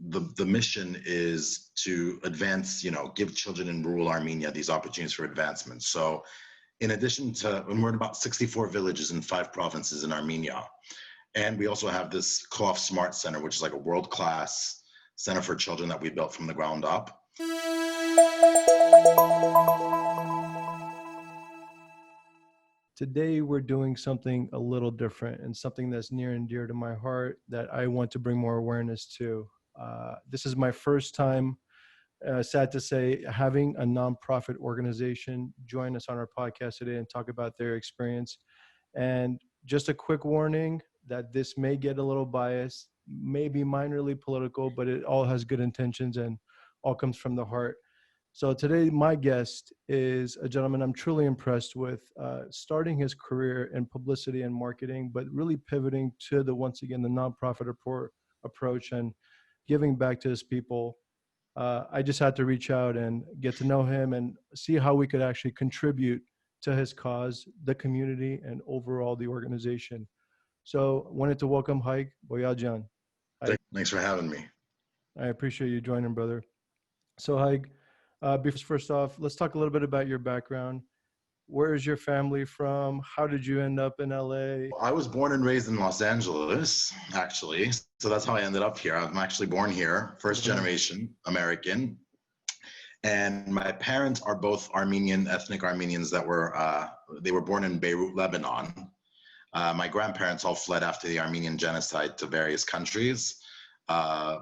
the mission is to advance, give children in rural Armenia these opportunities for advancement. So in addition to, and we're in about 64 villages in 5 provinces in Armenia. And we also have this COAF Smart Center, which is like a world-class center for children that we built from the ground up. Today, we're doing something a little different and something that's near and dear to my heart that I want to bring more awareness to. This is my first time, sad to say, having a nonprofit organization join us on our podcast today and talk about their experience. And just a quick warning that this may get a little biased, may be minorly political, but it all has good intentions and all comes from the heart. So today, my guest is a gentleman I'm truly impressed with, starting his career in publicity and marketing, but really pivoting to once again, the nonprofit approach and giving back to his people. I just had to reach out and get to know him and see how we could actually contribute to his cause, the community, and overall the organization. So wanted to welcome Haig Boyadjian. Thanks for having me. I appreciate you joining, brother. So Haig, first off, let's talk a little bit about your background. Where is your family from? How did you end up in LA? I was born and raised in Los Angeles, actually. So that's how I ended up here. I'm actually born here, first generation American. And my parents are both Armenian, ethnic Armenians that they were born in Beirut, Lebanon. My grandparents all fled after the Armenian genocide to various countries.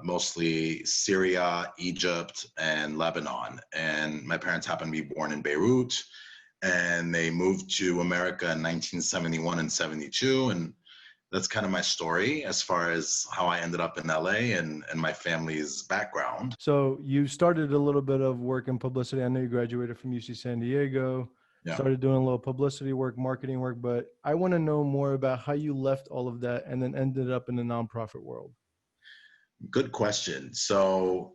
Mostly Syria, Egypt, and Lebanon. And my parents happened to be born in Beirut, and they moved to America in 1971 and 72. And that's kind of my story as far as how I ended up in LA and my family's background. So you started a little bit of work in publicity. I know you graduated from UC San Diego. Yeah. Started doing a little publicity work, marketing work, but I want to know more about how you left all of that and then ended up in the nonprofit world. Good question. So,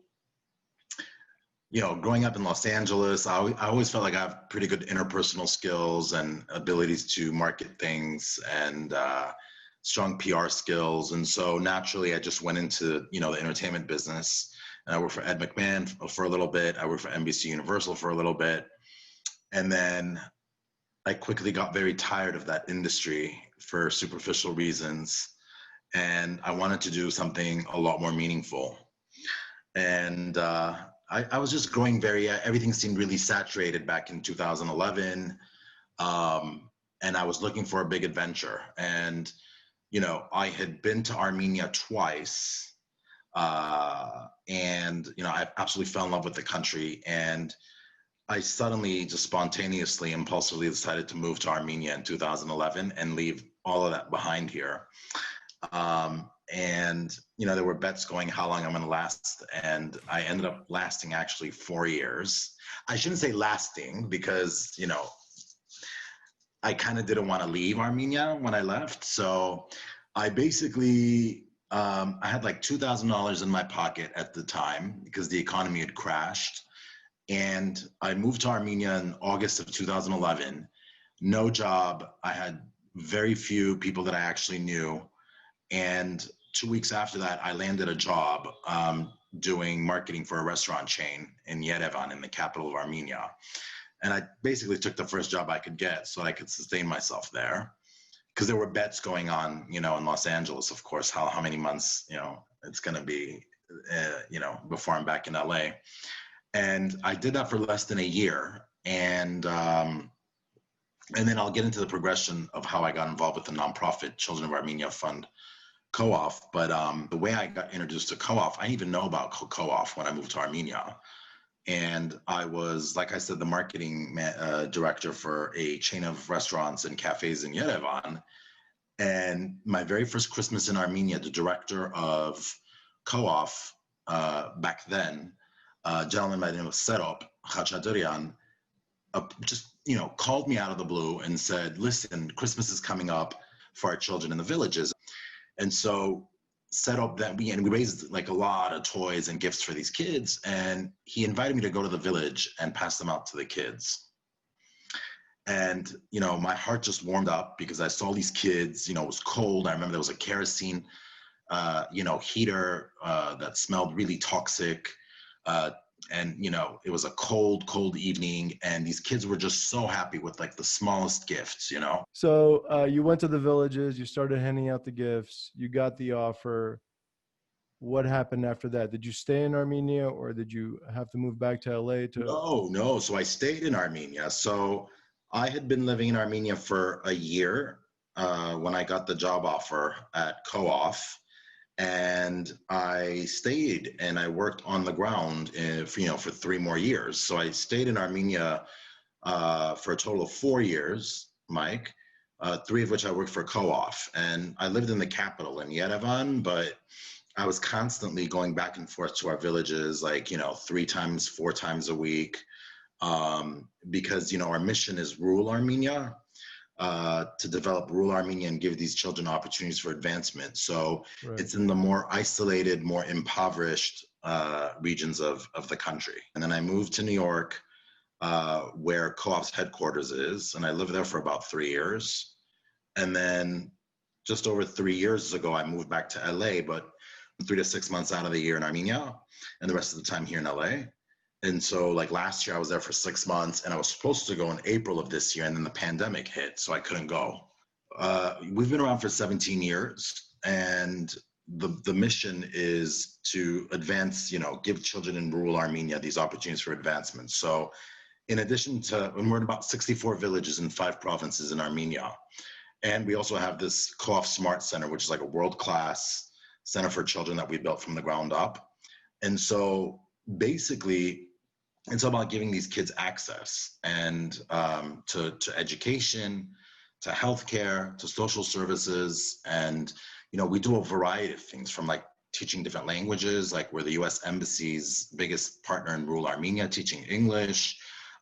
growing up in Los Angeles, I always felt like I have pretty good interpersonal skills and abilities to market things and strong PR skills. And so naturally, I just went into, the entertainment business. And I worked for Ed McMahon for a little bit. I worked for NBC Universal for a little bit. And then I quickly got very tired of that industry for superficial reasons. And I wanted to do something a lot more meaningful. And I was just growing everything seemed really saturated back in 2011. And I was looking for a big adventure. And, I had been to Armenia twice. And, I absolutely fell in love with the country. And I suddenly, just spontaneously, impulsively decided to move to Armenia in 2011 and leave all of that behind here. And, there were bets going how long I'm going to last. And I ended up lasting actually 4 years. I shouldn't say lasting because, I kind of didn't want to leave Armenia when I left. So I basically, I had like $2,000 in my pocket at the time because the economy had crashed. And I moved to Armenia in August of 2011. No job. I had very few people that I actually knew. And 2 weeks after that, I landed a job doing marketing for a restaurant chain in Yerevan, in the capital of Armenia. And I basically took the first job I could get so I could sustain myself there. Because there were bets going on, in Los Angeles, of course, how many months, it's going to be, before I'm back in LA. And I did that for less than a year. And then I'll get into the progression of how I got involved with the nonprofit Children of Armenia Fund, COAF. But the way I got introduced to COAF, I didn't even know about COAF when I moved to Armenia. And I was, like I said, the marketing director for a chain of restaurants and cafes in Yerevan. And my very first Christmas in Armenia, the director of COAF back then, a gentleman by the name of Chachadurian, just, called me out of the blue and said, listen, Christmas is coming up for our children in the villages. And so set up that we raised like a lot of toys and gifts for these kids. And he invited me to go to the village and pass them out to the kids. And, my heart just warmed up because I saw these kids, it was cold. I remember there was a kerosene heater that smelled really toxic. And, it was a cold evening, and these kids were just so happy with like the smallest gifts. So you went to the villages, you started handing out the gifts, you got the offer. What happened after that? Did you stay in Armenia, or did you have to move back to LA to? No. So I stayed in Armenia. So I had been living in Armenia for a year when I got the job offer at COAF. And I stayed and I worked on the ground for 3 more years. So I stayed in Armenia for a total of 4 years, Mike, 3 of which I worked for COAF. And I lived in the capital in Yerevan, but I was constantly going back and forth to our villages, 3 times, 4 times a week, because, our mission is rural Armenia, to develop rural Armenia and give these children opportunities for advancement. So Right. it's in the more isolated, more impoverished regions of the country. And then I moved to New York, where COAF's headquarters is, and I lived there for about 3 years. And then just over 3 years ago, I moved back to LA, but 3 to 6 months out of the year in Armenia, and the rest of the time here in LA. And so last year I was there for 6 months, and I was supposed to go in April of this year, and then the pandemic hit, so I couldn't go. We've been around for 17 years, and the mission is to advance, give children in rural Armenia these opportunities for advancement. So in addition to, and we're in about 64 villages in 5 provinces in Armenia. And we also have this COAF Smart Center, which is like a world-class center for children that we built from the ground up. And so basically, it's about giving these kids access and to education, to healthcare, to social services. And, we do a variety of things, from teaching different languages, we're the US Embassy's biggest partner in rural Armenia, teaching English.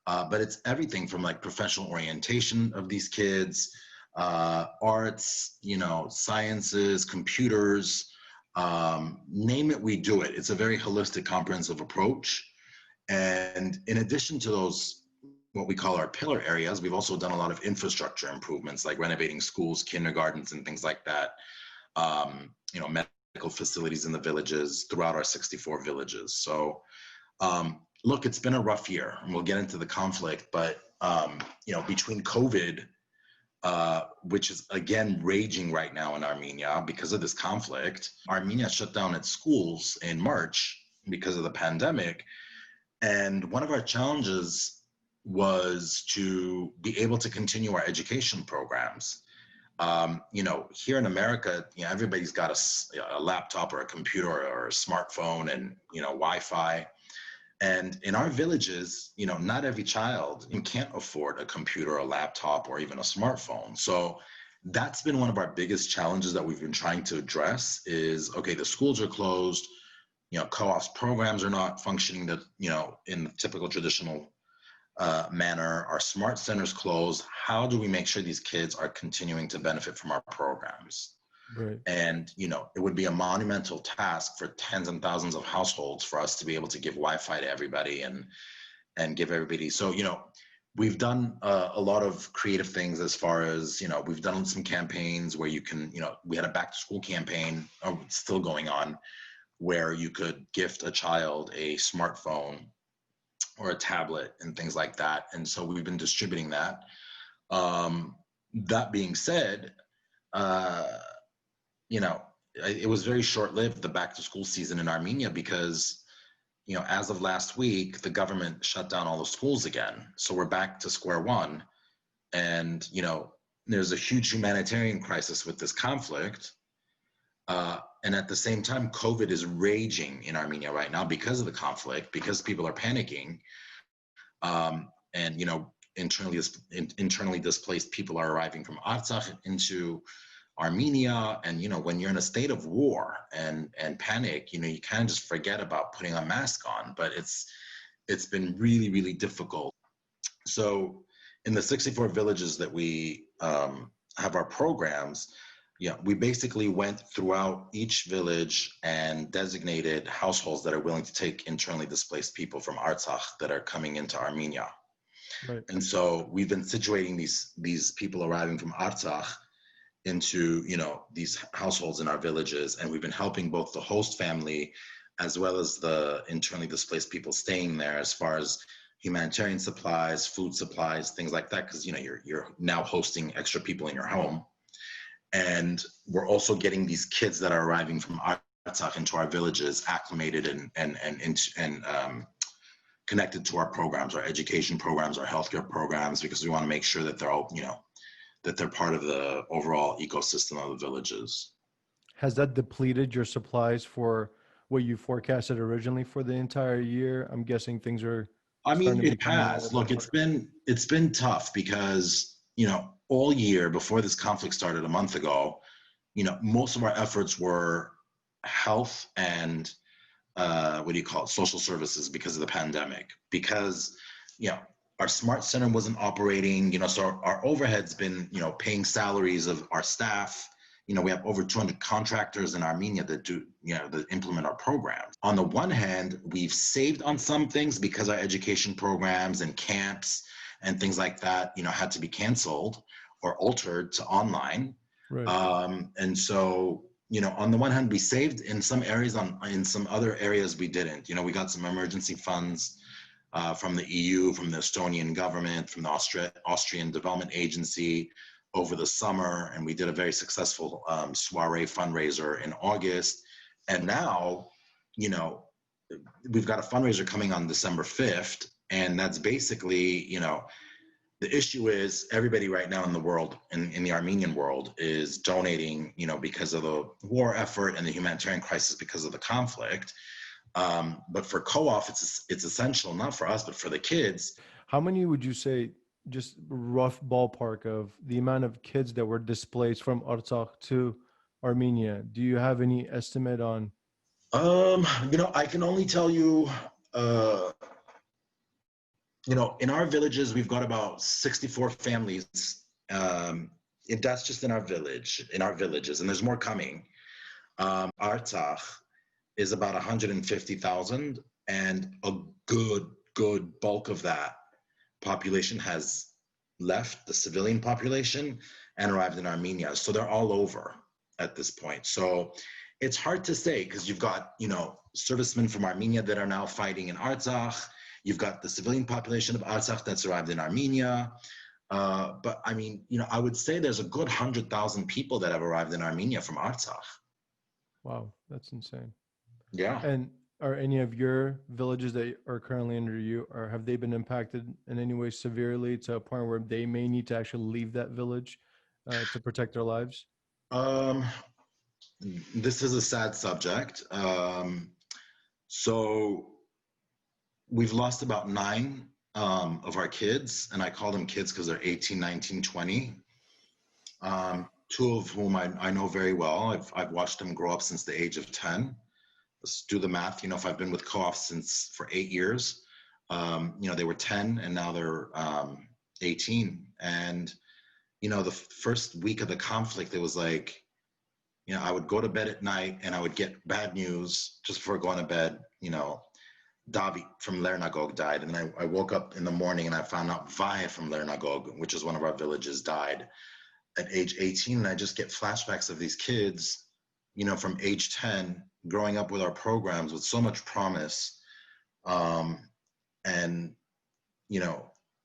But it's everything from professional orientation of these kids, arts, sciences, computers, name it, we do it. It's a very holistic, comprehensive approach. And in addition to those, what we call our pillar areas, we've also done a lot of infrastructure improvements, like renovating schools, kindergartens, and things like that. Medical facilities in the villages throughout our 64 villages. So, look, it's been a rough year, and we'll get into the conflict, but, between COVID, which is again raging right now in Armenia because of this conflict, Armenia shut down its schools in March because of the pandemic. And one of our challenges was to be able to continue our education programs. Here in America, everybody's got a laptop or a computer or a smartphone and, Wi-Fi. And in our villages, not every child can't afford a computer, a laptop, or even a smartphone. So that's been one of our biggest challenges that we've been trying to address is, okay, the schools are closed, COAF's programs are not functioning in the typical traditional manner. Our smart centers closed. How do we make sure these kids are continuing to benefit from our programs? Right. And, it would be a monumental task for tens and thousands of households for us to be able to give Wi-Fi to everybody and give everybody. So, we've done a lot of creative things as far as, we've done some campaigns where you can, we had a back to school campaign, still going on, where you could gift a child a smartphone or a tablet and things like that. And so we've been distributing that. That being said, it was very short-lived, the back to school season in Armenia, because, as of last week, the government shut down all the schools again. So we're back to square one. And, there's a huge humanitarian crisis with this conflict. And at the same time, COVID is raging in Armenia right now because of the conflict, because people are panicking. And, internally displaced people are arriving from Artsakh into Armenia. And, when you're in a state of war and panic, you kind of just forget about putting a mask on. But it's been really, really difficult. So in the 64 villages that we have our programs, we basically went throughout each village and designated households that are willing to take internally displaced people from Artsakh that are coming into Armenia. Right. And so we've been situating these people arriving from Artsakh into, these households in our villages. And we've been helping both the host family as well as the internally displaced people staying there as far as humanitarian supplies, food supplies, things like that. Cause you're now hosting extra people in your home. And we're also getting these kids that are arriving from Artsakh into our villages acclimated and connected to our programs, our education programs, our healthcare programs, because we want to make sure that they're all, that they're part of the overall ecosystem of the villages. Has that depleted your supplies for what you forecasted originally for the entire year? I'm guessing things are I starting mean, to it become a little has. bit Look, harder. it's been tough because, all year before this conflict started a month ago, most of our efforts were health and what do you call it, social services because of the pandemic. Because, our smart center wasn't operating, so our overhead's been, paying salaries of our staff. We have over 200 contractors in Armenia that do, that implement our programs. On the one hand, we've saved on some things because our education programs and camps and things like that, had to be canceled or altered to online. Right. And so, on the one hand, we saved in some areas, in some other areas we didn't. We got some emergency funds from the EU, from the Estonian government, from the Austrian Development Agency over the summer, and we did a very successful soiree fundraiser in August. And now, we've got a fundraiser coming on December 5th, and that's basically, the issue is everybody right now in the world, in the Armenian world, is donating, because of the war effort and the humanitarian crisis because of the conflict. But for COAF, it's essential, not for us, but for the kids. How many would you say, just rough ballpark of the amount of kids that were displaced from Artsakh to Armenia? Do you have any estimate on? I can only tell you, uh, in our villages, we've got about 64 families. That's just in our villages, and there's more coming. Artsakh is about 150,000, and a good bulk of that population has left, the civilian population, and arrived in Armenia. So they're all over at this point. So it's hard to say because you've got, servicemen from Armenia that are now fighting in Artsakh. You've got the civilian population of Artsakh that's arrived in Armenia. But I mean, I would say there's a good 100,000 people that have arrived in Armenia from Artsakh. Wow, that's insane. Yeah. And are any of your villages that are currently under you, or have they been impacted in any way severely to a point where they may need to actually leave that village to protect their lives? Um, this is a sad subject. So we've lost about 9 of our kids, and I call them kids because they're 18, 19, 20. 2 of whom I know very well. I've watched them grow up since the age of 10. Let's do the math. If I've been with COAF for 8 years, they were 10 and now they're 18. And, the first week of the conflict, it was like, I would go to bed at night and I would get bad news just before going to bed. Davi from Lernagog died. And then I woke up in the morning and I found out Vaya from Lernagog, which is one of our villages, died at age 18. And I just get flashbacks of these kids, from age 10, growing up with our programs with so much promise. And,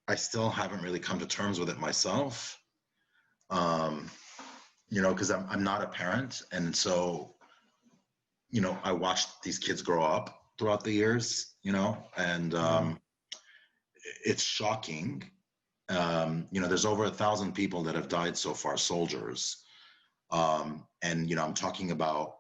I still haven't really come to terms with it myself, because I'm not a parent. And so, I watched these kids grow up throughout the years, and it's shocking. There's over 1,000 people that have died so far, soldiers. And, I'm talking about,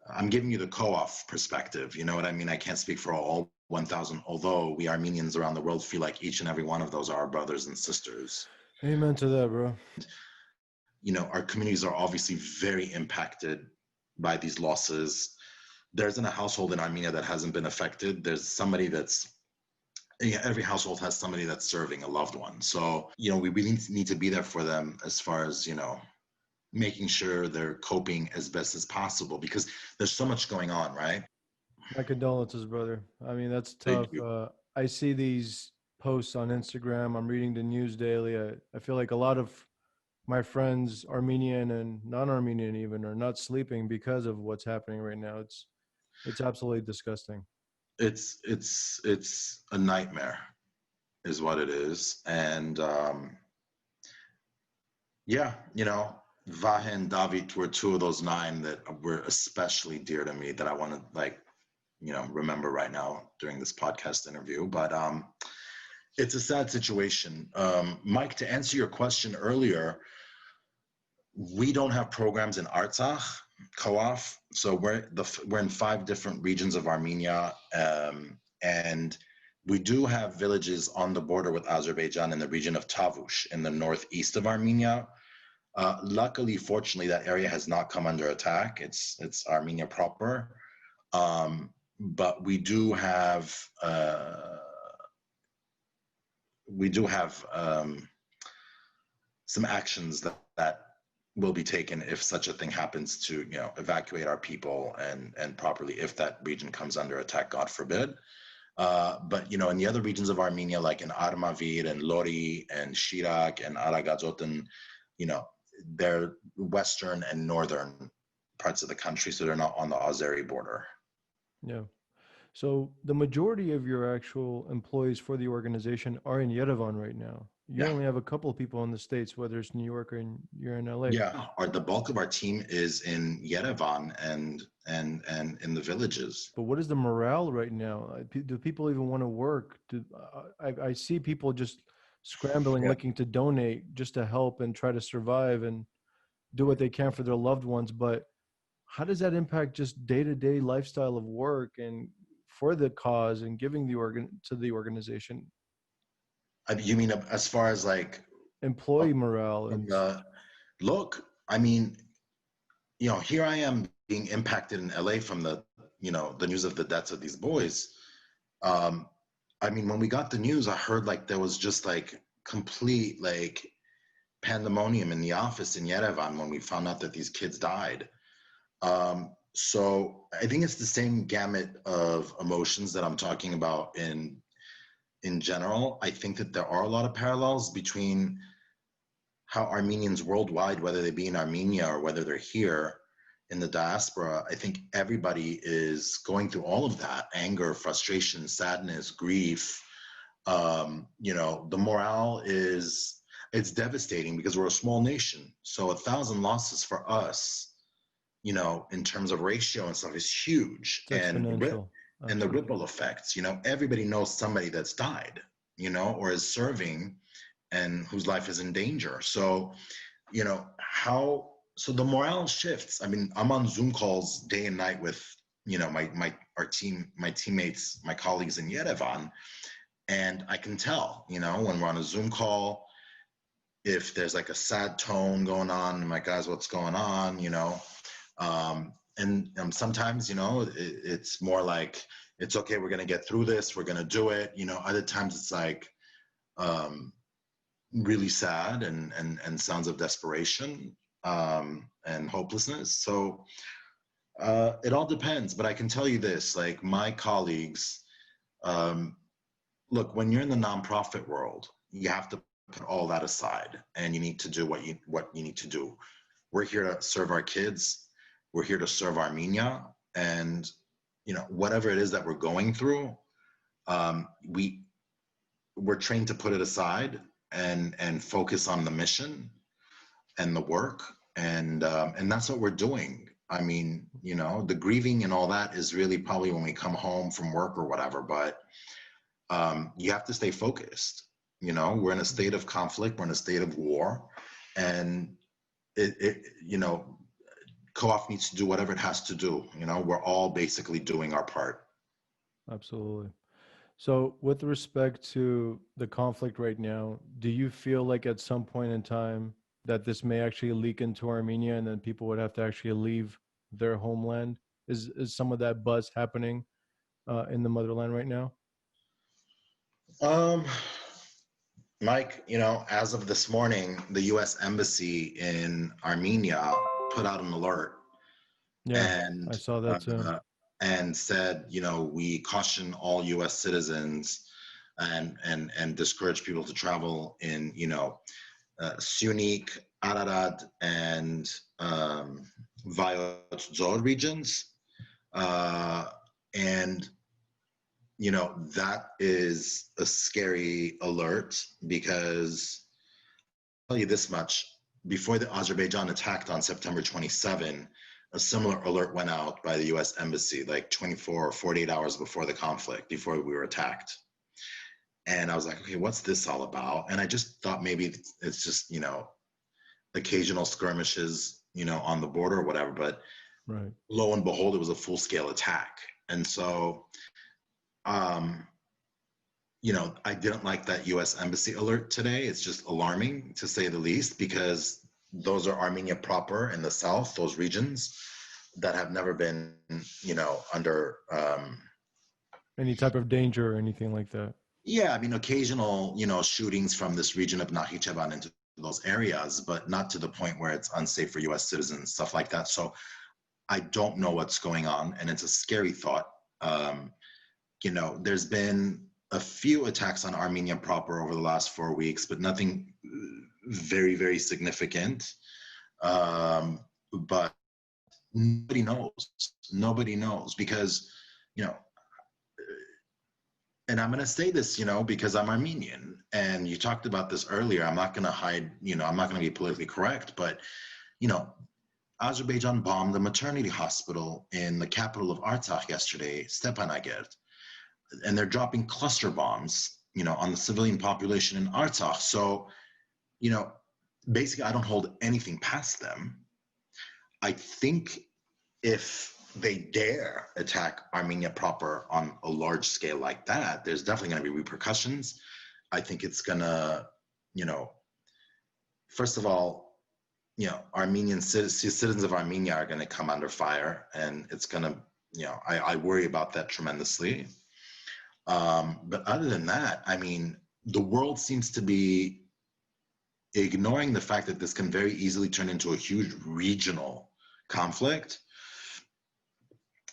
I'm giving you the COAF perspective, you know what I mean? I can't speak for all 1,000, although we Armenians around the world feel like each and every one of those are our brothers and sisters. Amen to that, bro. Our communities are obviously very impacted by these losses. There isn't a household in Armenia that hasn't been affected. There's somebody every household has somebody that's serving, a loved one. So, we really need to be there for them as far as, making sure they're coping as best as possible because there's so much going on, right? My condolences, brother. I mean, that's Thank tough. you. I see these posts on Instagram. I'm reading the news daily. I feel like a lot of my friends, Armenian and non-Armenian even, are not sleeping because of what's happening right now. It's absolutely disgusting. It's a nightmare, is what it is, and yeah, Vahe and David were two of those 9 that were especially dear to me that I want to remember right now during this podcast interview. But it's a sad situation. Mike, to answer your question earlier, we don't have programs in Artsakh, COAF. So we're in 5 different regions of Armenia, and we do have villages on the border with Azerbaijan in the region of Tavush in the northeast of Armenia. Luckily, fortunately, that area has not come under attack. It's Armenia proper, but we do have some actions that will be taken if such a thing happens to evacuate our people and properly if that region comes under attack, God forbid. But in the other regions of Armenia, like in Armavir and Lori and Shirak and Aragazotan, they're western and northern parts of the country, so they're not on the Azeri border. Yeah. So the majority of your actual employees for the organization are in Yerevan right now. You only have a couple of people in the States, whether it's New York or you're in LA. Yeah, the bulk of our team is in Yerevan and in the villages. But what is the morale right now? Do people even want to work? I see people just scrambling, looking to donate just to help and try to survive and do what they can for their loved ones. But how does that impact just day-to-day lifestyle of work and for the cause and giving to the organization? You mean as far as like employee morale? Look, I mean, here I am being impacted in LA from the news of the deaths of these boys. I mean, when we got the news, I heard like there was just like complete like pandemonium in the office in Yerevan when we found out that these kids died. So I think it's the same gamut of emotions that I'm talking about in general. I think that there are a lot of parallels between how Armenians worldwide, whether they be in Armenia or whether they're here in the diaspora, I think everybody is going through all of that: anger, frustration, sadness, grief. The morale it's devastating because we're a small nation. So 1,000 losses for us, in terms of ratio and stuff, is huge. And the ripple effects, everybody knows somebody that's died, or is serving and whose life is in danger. So, so the morale shifts. I mean, I'm on Zoom calls day and night with, my teammates, my colleagues in Yerevan, and I can tell, when we're on a Zoom call, if there's like a sad tone going on, I'm like, guys, what's going on, and sometimes, it's more like, it's okay, we're going to get through this, we're going to do it. Other times it's like really sad and sounds of desperation and hopelessness. So it all depends. But I can tell you this, like my colleagues, look, when you're in the nonprofit world, you have to put all that aside and you need to do what you need to do. We're here to serve our kids. We're here to serve Armenia, and whatever it is that we're going through, we're trained to put it aside and focus on the mission and the work, and that's what we're doing. I mean, the grieving and all that is really probably when we come home from work or whatever, but you have to stay focused. We're in a state of conflict, we're in a state of war, and COAF needs to do whatever it has to do. We're all basically doing our part. Absolutely. So with respect to the conflict right now, do you feel like at some point in time that this may actually leak into Armenia and then people would have to actually leave their homeland? Is some of that buzz happening in the motherland right now? Mike, as of this morning, the U.S. Embassy in Armenia put out an alert. Yeah, and I saw that too. And said, we caution all U.S. citizens and discourage people to travel in, Syunik, Ararat and Vayot Zor regions. And, that is a scary alert because I'll tell you this much. Before the Azerbaijan attacked on September 27, a similar alert went out by the US Embassy, like 24 or 48 hours before the conflict, before we were attacked. And I was like, okay, what's this all about? And I just thought maybe it's just, occasional skirmishes, on the border or whatever. But Right. lo and behold, it was a full-scale attack. And so, I didn't like that US Embassy alert today. It's just alarming, to say the least, because those are Armenia proper in the south, those regions that have never been, under... Any type of danger or anything like that. Yeah, I mean, occasional, shootings from this region of Nakhichevan into those areas, but not to the point where it's unsafe for US citizens, stuff like that. So I don't know what's going on, and it's a scary thought. There's been a few attacks on Armenia proper over the last 4 weeks, but nothing very, very significant. But nobody knows because, and I'm going to say this, because I'm Armenian, and you talked about this earlier. I'm not going to hide, I'm not going to be politically correct, but, Azerbaijan bombed a maternity hospital in the capital of Artsakh yesterday, Stepanakert, and they're dropping cluster bombs, on the civilian population in Artsakh. So, basically, I don't hold anything past them. I think if they dare attack Armenia proper on a large scale like that, there's definitely going to be repercussions. I think it's going to, first of all, Armenian citizens of Armenia are going to come under fire, and it's going to, I worry about that tremendously. But other than that, I mean, the world seems to be ignoring the fact that this can very easily turn into a huge regional conflict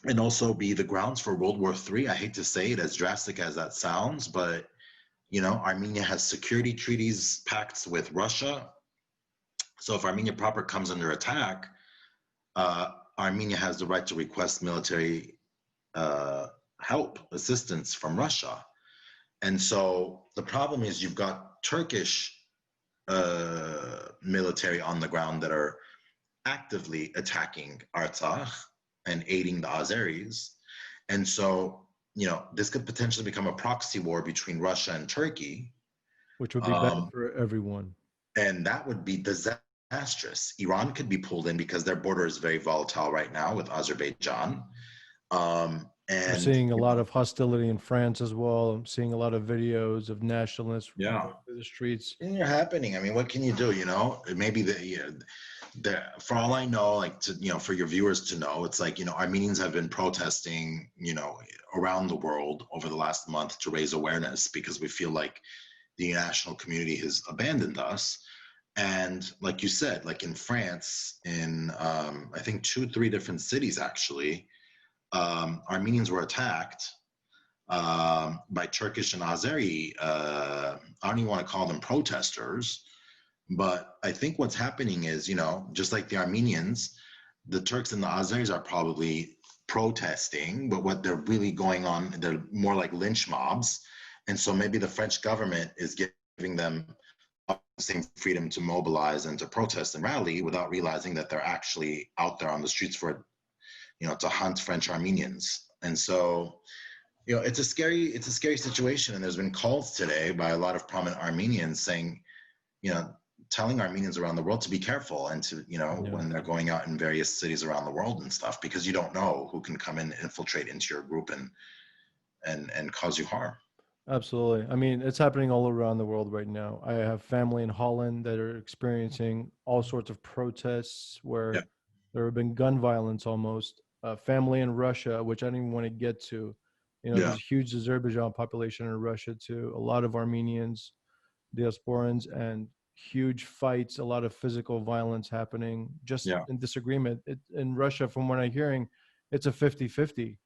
and also be the grounds for World War III. I hate to say it, as drastic as that sounds, but, Armenia has security treaties, pacts with Russia. So if Armenia proper comes under attack, Armenia has the right to request military help, assistance from Russia. And so the problem is you've got Turkish military on the ground that are actively attacking Artsakh and aiding the Azeris. And so, this could potentially become a proxy war between Russia and Turkey. Which would be bad for everyone. And that would be disastrous. Iran could be pulled in because their border is very volatile right now with Azerbaijan. And we're seeing a lot of hostility in France as well. I'm seeing a lot of videos of nationalists through the streets. And they're happening. I mean, what can you do? Maybe for all I know, like for your viewers to know, it's like, Armenians have been protesting, around the world over the last month to raise awareness because we feel like the international community has abandoned us. And like you said, like in France, in I think 2-3 different cities actually, Armenians were attacked by Turkish and Azeri, I don't even want to call them protesters, but I think what's happening is, just like the Armenians, the Turks and the Azeris are probably protesting, but what they're really going on, they're more like lynch mobs. And so maybe the French government is giving them the same freedom to mobilize and to protest and rally without realizing that they're actually out there on the streets for, to hunt French Armenians. And so, it's a scary situation. And there's been calls today by a lot of prominent Armenians saying, telling Armenians around the world to be careful and to, when they're going out in various cities around the world and stuff, because you don't know who can come in and infiltrate into your group and cause you harm. Absolutely. I mean, it's happening all around the world right now. I have family in Holland that are experiencing all sorts of protests where there have been gun violence almost. Family in Russia, which I don't even want to get to. There's a huge Azerbaijan population in Russia too. A lot of Armenians, diasporans, and huge fights, a lot of physical violence happening just in disagreement. In Russia, from what I'm hearing, it's a 50-50.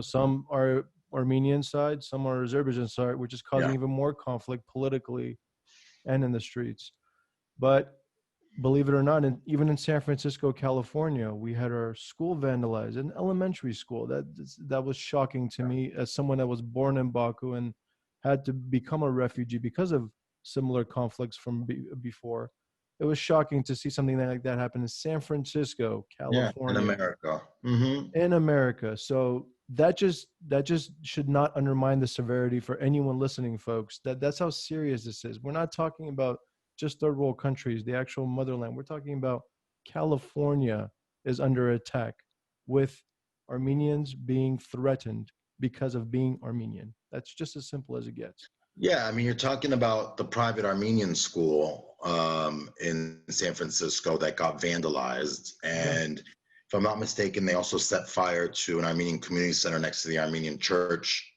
Some are Armenian side, some are Azerbaijan side, which is causing even more conflict politically and in the streets. But believe it or not, and even in San Francisco, California, we had our school vandalized, an elementary school. That was shocking to me as someone that was born in Baku and had to become a refugee because of similar conflicts from before. It was shocking to see something like that happen in San Francisco, Yeah, in California, America. Hmm. in America. So that just should not undermine the severity for anyone listening, folks. That's how serious this is. We're not talking about just third world countries, the actual motherland. We're talking about California is under attack with Armenians being threatened because of being Armenian. That's just as simple as it gets. Yeah, I mean, you're talking about the private Armenian school in San Francisco that got vandalized. And if I'm not mistaken, they also set fire to an Armenian community center next to the Armenian church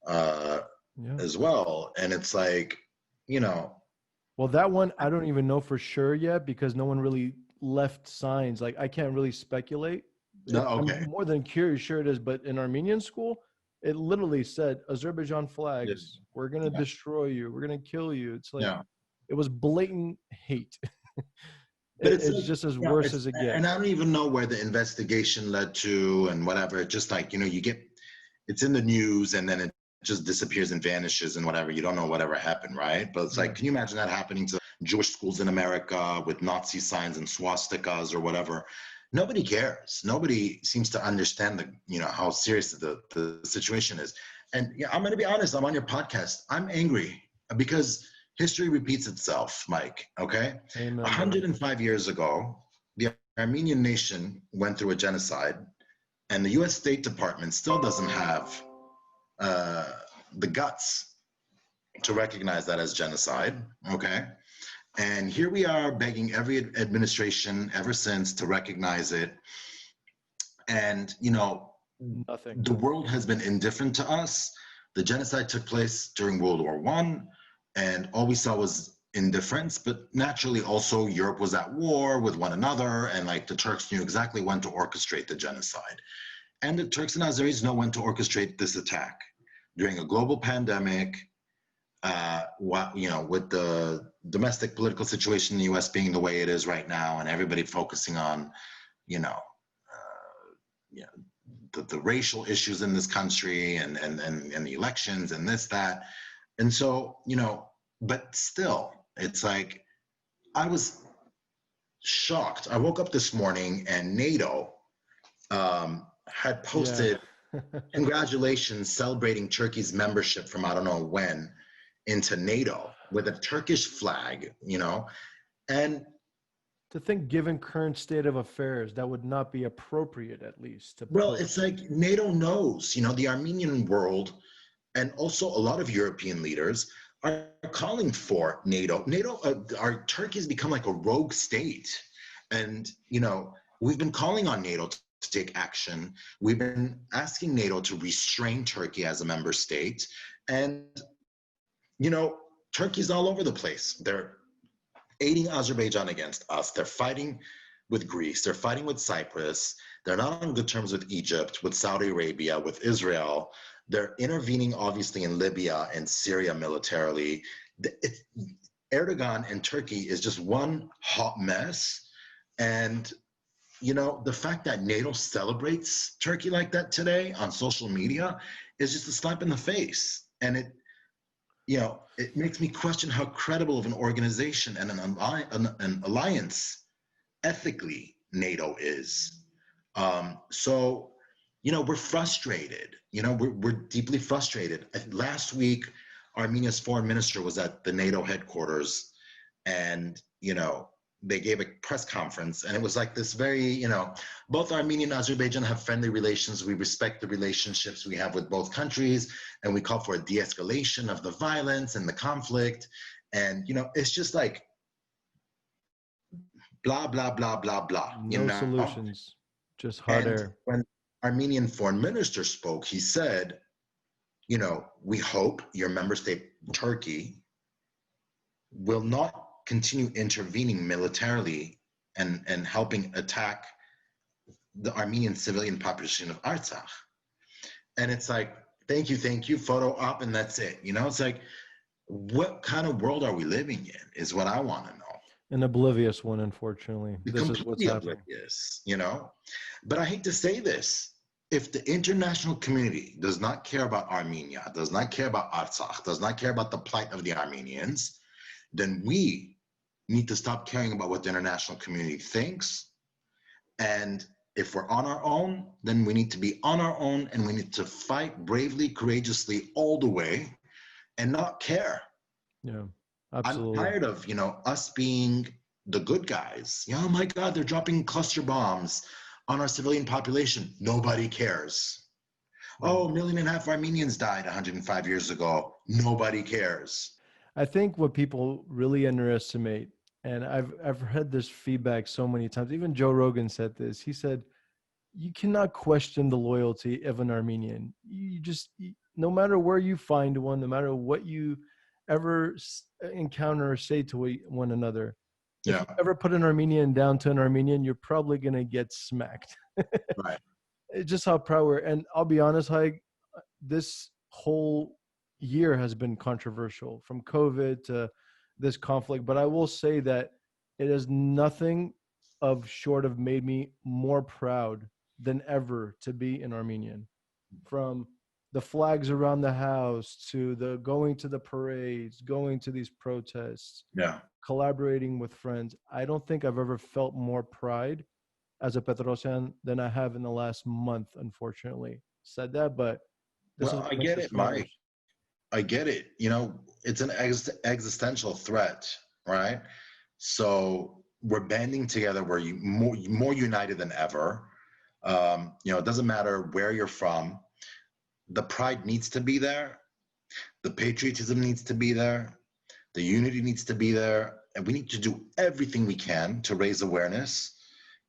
as well. And it's like, you know. Well, that one, I don't even know for sure yet because no one really left signs. Like, I can't really speculate. No, okay. I'm more than curious, sure it is. But in Armenian school, it literally said Azerbaijan flags. Yes. We're going to destroy you. We're going to kill you. It's like, Yeah. It was blatant hate. But it's like, just as worse as it gets. And I don't even know where the investigation led to and whatever. It's just like, it's in the news and then it just disappears and vanishes and whatever. You don't know whatever happened, right? But it's like, can you imagine that happening to Jewish schools in America with Nazi signs and swastikas or whatever? Nobody cares. Nobody seems to understand how serious the situation is. And I'm going to be honest, I'm on your podcast. I'm angry because history repeats itself, Mike, okay? Amen. 105 years ago, the Armenian nation went through a genocide, and the US State Department still doesn't have the guts to recognize that as genocide, okay? And here we are begging every administration ever since to recognize it. And, nothing. The world has been indifferent to us. The genocide took place during World War I, and all we saw was indifference. But naturally, also, Europe was at war with one another, and the Turks knew exactly when to orchestrate the genocide. And the Turks and Azeris know when to orchestrate this attack during a global pandemic. With the domestic political situation in the U.S. being the way it is right now, and everybody focusing on, the racial issues in this country and the elections and this, that. And so, but still, it's like, I was shocked. I woke up this morning and NATO had posted congratulations celebrating Turkey's membership from I don't know when into NATO with a Turkish flag, and to think, given current state of affairs, that would not be appropriate, at least. It's like NATO knows, the Armenian world and also a lot of European leaders are calling for NATO. Turkey's become like a rogue state. And, we've been calling on NATO to take action. We've been asking NATO to restrain Turkey as a member state. And, Turkey's all over the place. They're aiding Azerbaijan against us. They're fighting with Greece. They're fighting with Cyprus. They're not on good terms with Egypt, with Saudi Arabia, with Israel. They're intervening, obviously, in Libya and Syria militarily. Erdogan and Turkey is just one hot mess. And, the fact that NATO celebrates Turkey like that today on social media is just a slap in the face. And it makes me question how credible of an organization and an alliance ethically NATO is. So, we're frustrated. We're deeply frustrated. Last week, Armenia's foreign minister was at the NATO headquarters, and, they gave a press conference, and it was like this very, both Armenia and Azerbaijan have friendly relations. We respect the relationships we have with both countries, and we call for a de-escalation of the violence and the conflict. And, it's just like blah, blah, blah, blah, blah. No solutions, just hot air. When Armenian foreign minister spoke, he said, we hope your member state, Turkey, will not continue intervening militarily and helping attack the Armenian civilian population of Artsakh. And it's like, thank you, photo op, and that's it. It's like, what kind of world are we living in is what I want to know. An oblivious one, unfortunately. This is what's completely happening. oblivious, you know? But I hate to say this. If the international community does not care about Armenia, does not care about Artsakh, does not care about the plight of the Armenians, then we need to stop caring about what the international community thinks. And if we're on our own, then we need to be on our own, and we need to fight bravely, courageously all the way and not care. Yeah, I'm absolutely. tired of, us being the good guys. Oh my God, they're dropping cluster bombs on our civilian population. Nobody cares. Oh, 1.5 million Armenians died 105 years ago. Nobody cares. I think what people really underestimate, and I've heard this feedback so many times. Even Joe Rogan said this. He said, "You cannot question the loyalty of an Armenian. No matter where you find one, no matter what you ever encounter or say to one another, if you Yeah, ever put an Armenian down to an Armenian, you're probably gonna get smacked." right. It's just how proud we're. And I'll be honest, Haig, this whole year has been controversial, from COVID to this conflict. But I will say that it has nothing of short of made me more proud than ever to be an Armenian. From the flags around the house to the going to the parades, going to these protests, Yeah. collaborating with friends. I don't think I've ever felt more pride as a Petrosyan than I have in the last month, unfortunately. Said that, but this is Well, what I makes get us it, Mike. stronger. I get it. It's an existential threat, right? So we're banding together. We're more united than ever. It doesn't matter where you're from. The pride needs to be there. The patriotism needs to be there. The unity needs to be there. And we need to do everything we can to raise awareness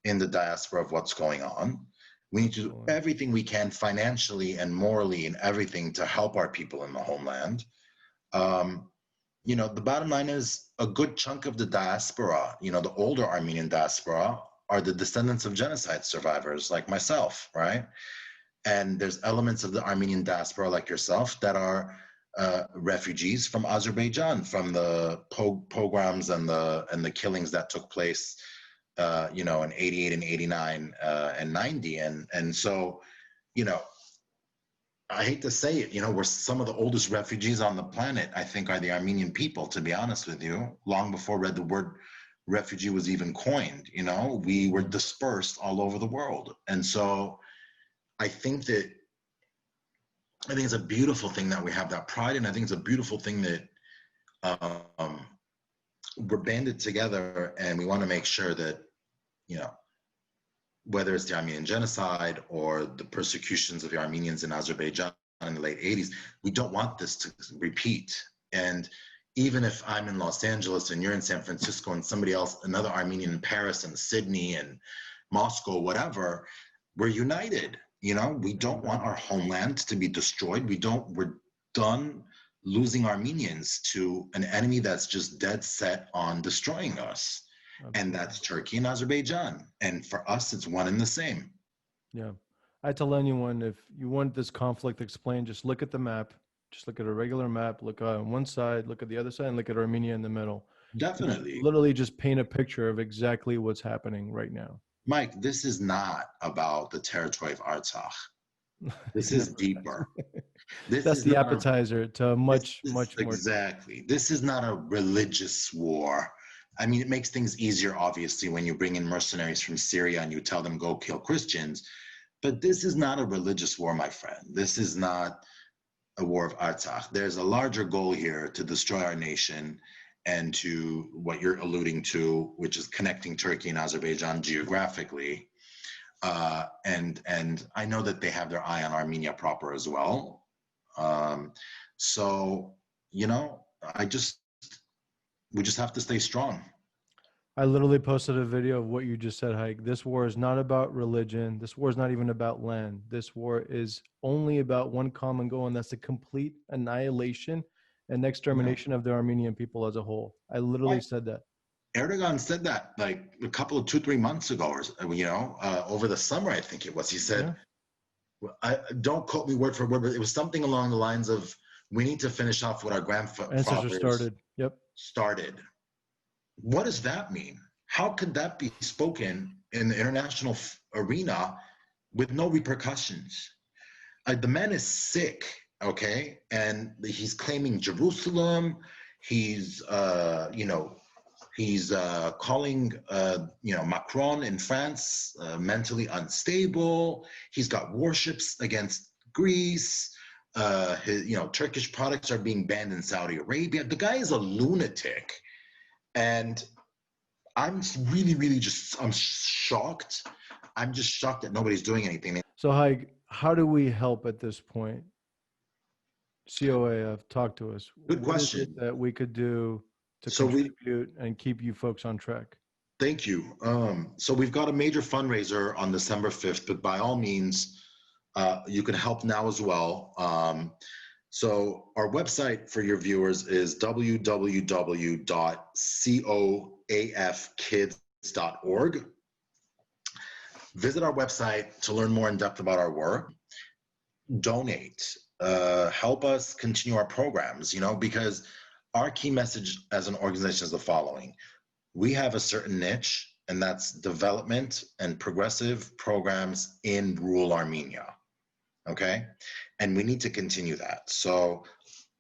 in the diaspora of what's going on. We need to do everything we can financially and morally and everything to help our people in the homeland. The bottom line is a good chunk of the diaspora, the older Armenian diaspora, are the descendants of genocide survivors like myself, right? And there's elements of the Armenian diaspora like yourself that are refugees from Azerbaijan, from the pogroms and the killings that took place, in 88 and 89 and 90. And so, I hate to say it, we're some of the oldest refugees on the planet, I think, are the Armenian people, to be honest with you. Long before the word refugee was even coined, we were dispersed all over the world. And so I think it's a beautiful thing that we have that pride, and I think it's a beautiful thing that we're banded together, and we want to make sure that, whether it's the Armenian genocide or the persecutions of the Armenians in Azerbaijan in the late 80s, we don't want this to repeat. And even if I'm in Los Angeles and you're in San Francisco and somebody else, another Armenian in Paris and Sydney and Moscow, whatever, we're united. We don't want our homeland to be destroyed. We're done losing Armenians to an enemy that's just dead set on destroying us. And that's Turkey and Azerbaijan. And for us, it's one and the same. Yeah. I tell anyone, if you want this conflict explained, just look at the map. Just look at a regular map. Look on one side, look at the other side, and look at Armenia in the middle. Definitely. Literally just paint a picture of exactly what's happening right now. Mike, this is not about the territory of Artsakh. This is deeper. That's the appetizer to much more. Exactly. This is not a religious war. I mean, it makes things easier, obviously, when you bring in mercenaries from Syria and you tell them go kill Christians. But this is not a religious war, my friend. This is not a war of Artsakh. There's a larger goal here to destroy our nation and to what you're alluding to, which is connecting Turkey and Azerbaijan geographically. And I know that they have their eye on Armenia proper as well. So, we just have to stay strong. I literally posted a video of what you just said, Haig. This war is not about religion. This war is not even about land. This war is only about one common goal, and that's the complete annihilation and extermination of the Armenian people as a whole. I literally said that. Erdogan said that like a couple of 2-3 months ago, or over the summer, I think it was. He said, don't quote me word for word, but it was something along the lines of, we need to finish off what our grandfathers started. Yep. Started. What does that mean? How could that be spoken in the international arena with no repercussions? The man is sick, okay, and he's claiming Jerusalem. He's, he's calling, Macron in France mentally unstable. He's got warships against Greece. Turkish products are being banned in Saudi Arabia. The guy is a lunatic, and I'm really, really I'm shocked. I'm just shocked that nobody's doing anything. So, Haig, how do we help at this point? COAF, talk to us. Good What is question. it that we could do to contribute and keep you folks on track? Thank you. So we've got a major fundraiser on December 5th, but by all means, you can help now as well. So our website for your viewers is www.coafkids.org. Visit our website to learn more in depth about our work. Donate. Help us continue our programs, because our key message as an organization is the following. We have a certain niche, and that's development and progressive programs in rural Armenia, okay? And we need to continue that. So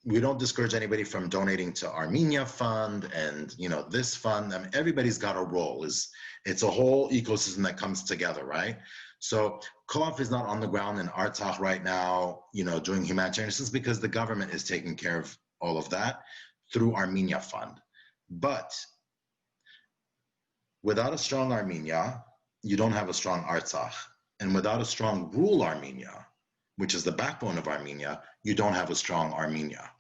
we don't discourage anybody from donating to Armenia Fund and, this fund. I mean, everybody's got a role. It's a whole ecosystem that comes together, right? So COAF is not on the ground in Artsakh right now, doing humanitarian assistance because the government is taking care of all of that through Armenia Fund. But without a strong Armenia, you don't have a strong Artsakh. And without a strong rural Armenia, which is the backbone of Armenia, you don't have a strong Armenia.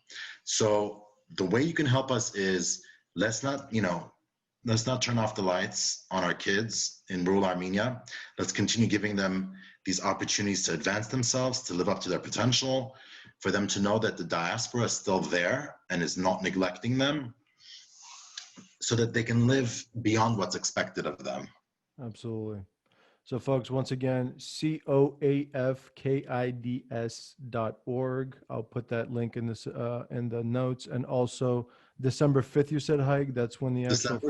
So the way you can help us is let's not turn off the lights on our kids in rural Armenia. Let's continue giving them these opportunities to advance themselves, to live up to their potential, for them to know that the diaspora is still there and is not neglecting them, so that they can live beyond what's expected of them. Absolutely. So folks, once again, COAFKIDS.org. I'll put that link in in the notes. And also December 5th, you said, Haig, that's when the actual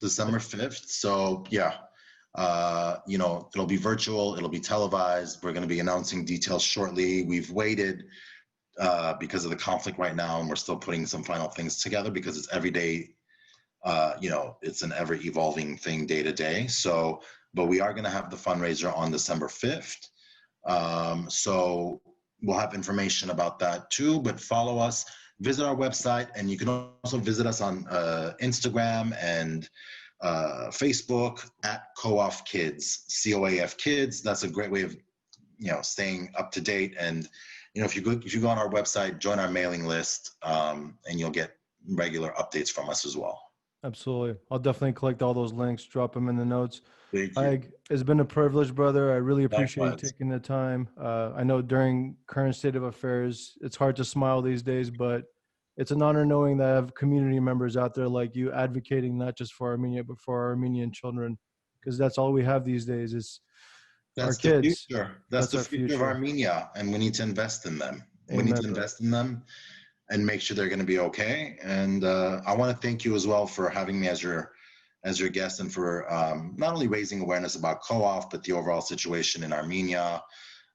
December 5th. So yeah, it'll be virtual, it'll be televised. We're going to be announcing details shortly. We've waited because of the conflict right now, and we're still putting some final things together because it's every day. It's an ever evolving thing day to day. So, but we are going to have the fundraiser on December 5th. So we'll have information about that too, but follow us, visit our website, and you can also visit us on Instagram and Facebook at COAF Kids, COAF Kids. That's a great way of, staying up to date. And, if you go on our website, join our mailing list, and you'll get regular updates from us as well. Absolutely. I'll definitely collect all those links, drop them in the notes. Thank you. Haig, it's been a privilege, brother. I really appreciate you taking the time. I know during current state of affairs, it's hard to smile these days, but it's an honor knowing that I have community members out there like you advocating not just for Armenia, but for our Armenian children, because that's all we have these days is our kids. Future. That's the future of Armenia, and we need to invest in them. Amen. We need to invest in them and make sure they're going to be okay. And I want to thank you as well for having me as your guest, and for not only raising awareness about COAF, but the overall situation in Armenia.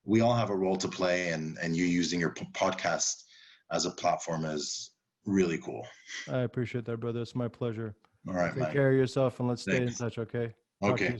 We all have a role to play, and you using your podcast as a platform is really cool. I appreciate that, brother. It's my pleasure. All right, Take care of yourself, and let's stay in touch, okay? Okay.